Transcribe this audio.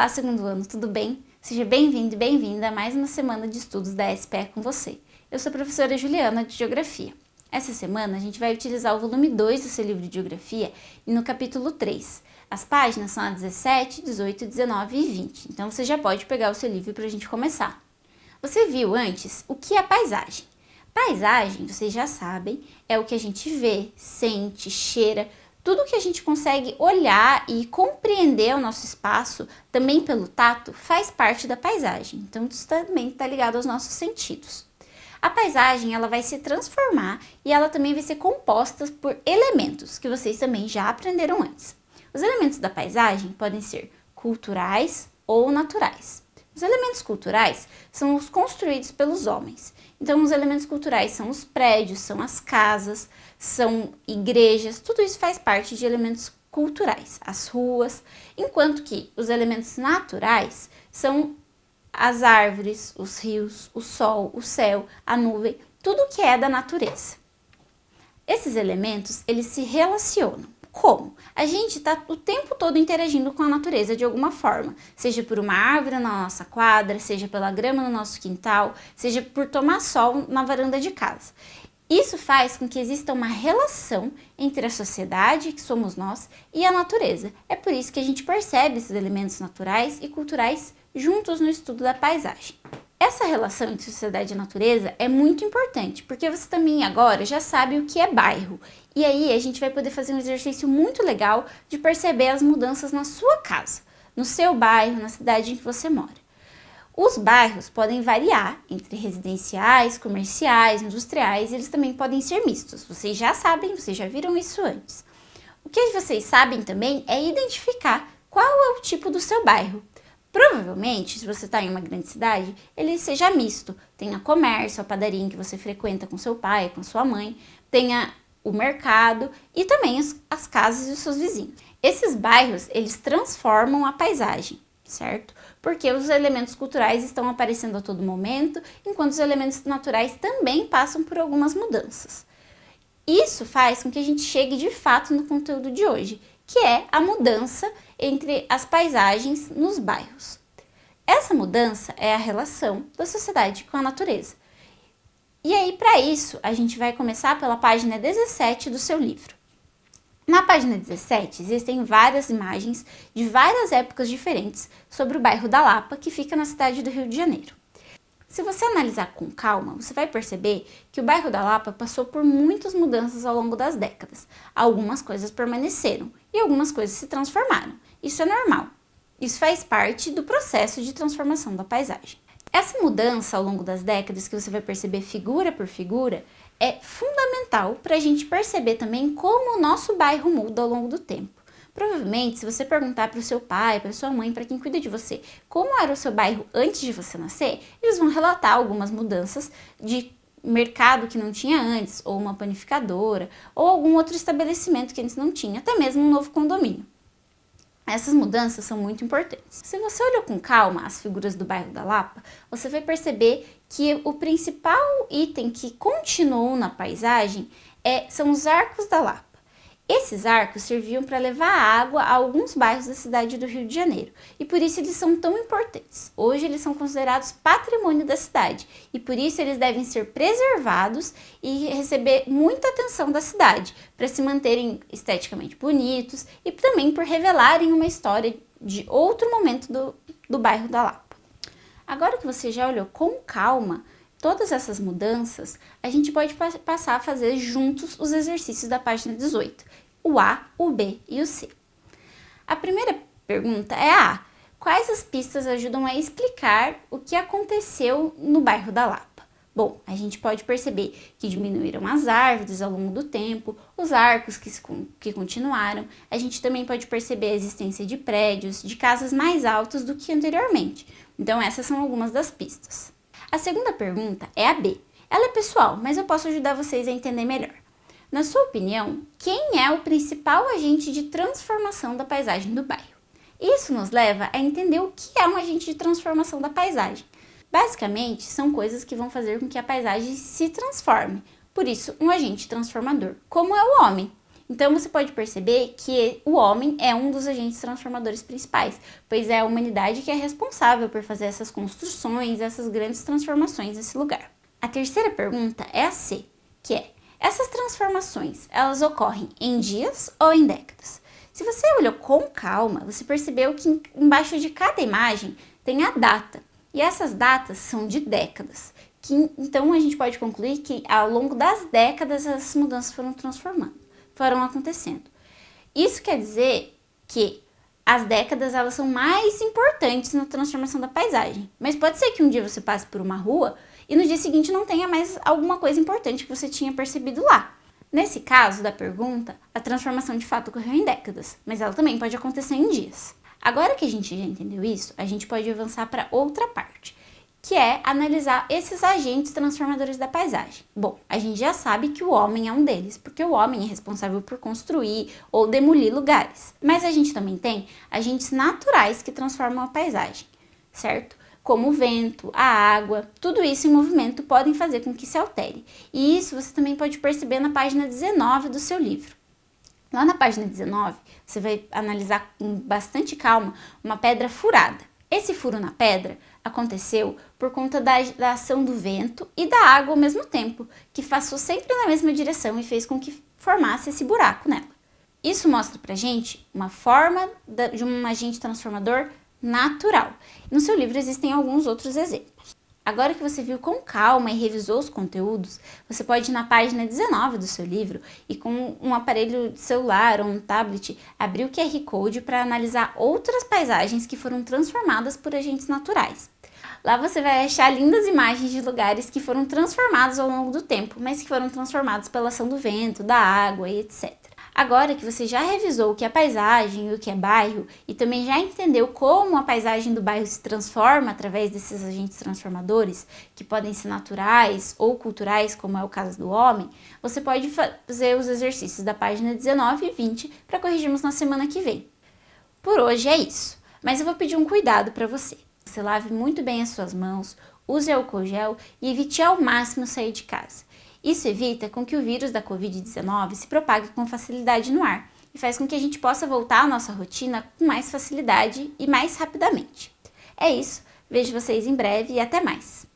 Olá, segundo ano, tudo bem? Seja bem-vindo e bem-vinda a mais uma semana de estudos da SPE com você. Eu sou a professora Juliana de Geografia. Essa semana a gente vai utilizar o volume 2 do seu livro de Geografia e no capítulo 3. As páginas são a 17, 18, 19 e 20, então você já pode pegar o seu livro para a gente começar. Você viu antes o que é paisagem? Paisagem, vocês já sabem, é o que a gente vê, sente, cheira, tudo que a gente consegue olhar e compreender o nosso espaço, também pelo tato, faz parte da paisagem. Então, isso também está ligado aos nossos sentidos. A paisagem ela vai se transformar e ela também vai ser composta por elementos, que vocês também já aprenderam antes. Os elementos da paisagem podem ser culturais ou naturais. Os elementos culturais são os construídos pelos homens. Então, os elementos culturais são os prédios, são as casas, são igrejas, tudo isso faz parte de elementos culturais, as ruas, enquanto que os elementos naturais são as árvores, os rios, o sol, o céu, a nuvem, tudo que é da natureza. Esses elementos, eles se relacionam. Como? A gente está o tempo todo interagindo com a natureza de alguma forma, seja por uma árvore na nossa quadra, seja pela grama no nosso quintal, seja por tomar sol na varanda de casa. Isso faz com que exista uma relação entre a sociedade, que somos nós, e a natureza. É por isso que a gente percebe esses elementos naturais e culturais juntos no estudo da paisagem. Essa relação entre sociedade e natureza é muito importante, porque você também agora já sabe o que é bairro. E aí a gente vai poder fazer um exercício muito legal de perceber as mudanças na sua casa, no seu bairro, na cidade em que você mora. Os bairros podem variar entre residenciais, comerciais, industriais, e eles também podem ser mistos. Vocês já sabem, vocês já viram isso antes. O que vocês sabem também é identificar qual é o tipo do seu bairro. Provavelmente, se você está em uma grande cidade, ele seja misto. Tenha comércio, a padaria em que você frequenta com seu pai, com sua mãe, tenha o mercado e também as casas e os seus vizinhos. Esses bairros, eles transformam a paisagem, certo? Porque os elementos culturais estão aparecendo a todo momento, enquanto os elementos naturais também passam por algumas mudanças. Isso faz com que a gente chegue de fato no conteúdo de hoje, que é a mudança entre as paisagens nos bairros. Essa mudança é a relação da sociedade com a natureza. E aí, para isso, a gente vai começar pela página 17 do seu livro. Na página 17, existem várias imagens de várias épocas diferentes sobre o bairro da Lapa, que fica na cidade do Rio de Janeiro. Se você analisar com calma, você vai perceber que o bairro da Lapa passou por muitas mudanças ao longo das décadas. Algumas coisas permaneceram e algumas coisas se transformaram. Isso é normal. Isso faz parte do processo de transformação da paisagem. Essa mudança ao longo das décadas, que você vai perceber figura por figura, é fundamental para a gente perceber também como o nosso bairro muda ao longo do tempo. Provavelmente, se você perguntar para o seu pai, para sua mãe, para quem cuida de você, como era o seu bairro antes de você nascer, eles vão relatar algumas mudanças de mercado que não tinha antes, ou uma panificadora, ou algum outro estabelecimento que antes não tinha, até mesmo um novo condomínio. Essas mudanças são muito importantes. Se você olhar com calma as figuras do bairro da Lapa, você vai perceber que o principal item que continuou na paisagem são os arcos da Lapa. Esses arcos serviam para levar água a alguns bairros da cidade do Rio de Janeiro e por isso eles são tão importantes. Hoje eles são considerados patrimônio da cidade e por isso eles devem ser preservados e receber muita atenção da cidade para se manterem esteticamente bonitos e também por revelarem uma história de outro momento do bairro da Lapa. Agora que você já olhou com calma todas essas mudanças, a gente pode passar a fazer juntos os exercícios da página 18, o A, o B e o C. A primeira pergunta é a A. Quais as pistas ajudam a explicar o que aconteceu no bairro da Lapa? Bom, a gente pode perceber que diminuíram as árvores ao longo do tempo, os arcos que continuaram. A gente também pode perceber a existência de prédios, de casas mais altas do que anteriormente. Então, essas são algumas das pistas. A segunda pergunta é a B. Ela é pessoal, mas eu posso ajudar vocês a entender melhor. Na sua opinião, quem é o principal agente de transformação da paisagem do bairro? Isso nos leva a entender o que é um agente de transformação da paisagem. Basicamente, são coisas que vão fazer com que a paisagem se transforme. Por isso, um agente transformador, como é o homem. Então você pode perceber que o homem é um dos agentes transformadores principais, pois é a humanidade que é responsável por fazer essas construções, essas grandes transformações nesse lugar. A terceira pergunta é a C, que é: essas transformações, elas ocorrem em dias ou em décadas? Se você olhou com calma, você percebeu que embaixo de cada imagem tem a data, e essas datas são de décadas. Então a gente pode concluir que ao longo das décadas essas mudanças foram acontecendo. Isso quer dizer que as décadas elas são mais importantes na transformação da paisagem, mas pode ser que um dia você passe por uma rua e no dia seguinte não tenha mais alguma coisa importante que você tinha percebido lá. Nesse caso da pergunta, a transformação de fato ocorreu em décadas, mas ela também pode acontecer em dias. Agora que a gente já entendeu isso, a gente pode avançar para outra parte, que é analisar esses agentes transformadores da paisagem. Bom, a gente já sabe que o homem é um deles, porque o homem é responsável por construir ou demolir lugares. Mas a gente também tem agentes naturais que transformam a paisagem, certo? Como o vento, a água, tudo isso em movimento podem fazer com que se altere. E isso você também pode perceber na página 19 do seu livro. Lá na página 19, você vai analisar com bastante calma uma pedra furada. Esse furo na pedra aconteceu por conta da ação do vento e da água ao mesmo tempo, que passou sempre na mesma direção e fez com que formasse esse buraco nela. Isso mostra pra gente uma forma de um agente transformador natural. No seu livro existem alguns outros exemplos. Agora que você viu com calma e revisou os conteúdos, você pode ir na página 19 do seu livro e com um aparelho de celular ou um tablet abrir o QR Code para analisar outras paisagens que foram transformadas por agentes naturais. Lá você vai achar lindas imagens de lugares que foram transformados ao longo do tempo, mas que foram transformados pela ação do vento, da água e etc. Agora que você já revisou o que é paisagem e o que é bairro, e também já entendeu como a paisagem do bairro se transforma através desses agentes transformadores, que podem ser naturais ou culturais, como é o caso do homem, você pode fazer os exercícios da página 19 e 20 para corrigirmos na semana que vem. Por hoje é isso, mas eu vou pedir um cuidado para você. Você lave muito bem as suas mãos, use álcool gel e evite ao máximo sair de casa. Isso evita com que o vírus da Covid-19 se propague com facilidade no ar e faz com que a gente possa voltar à nossa rotina com mais facilidade e mais rapidamente. É isso, vejo vocês em breve e até mais!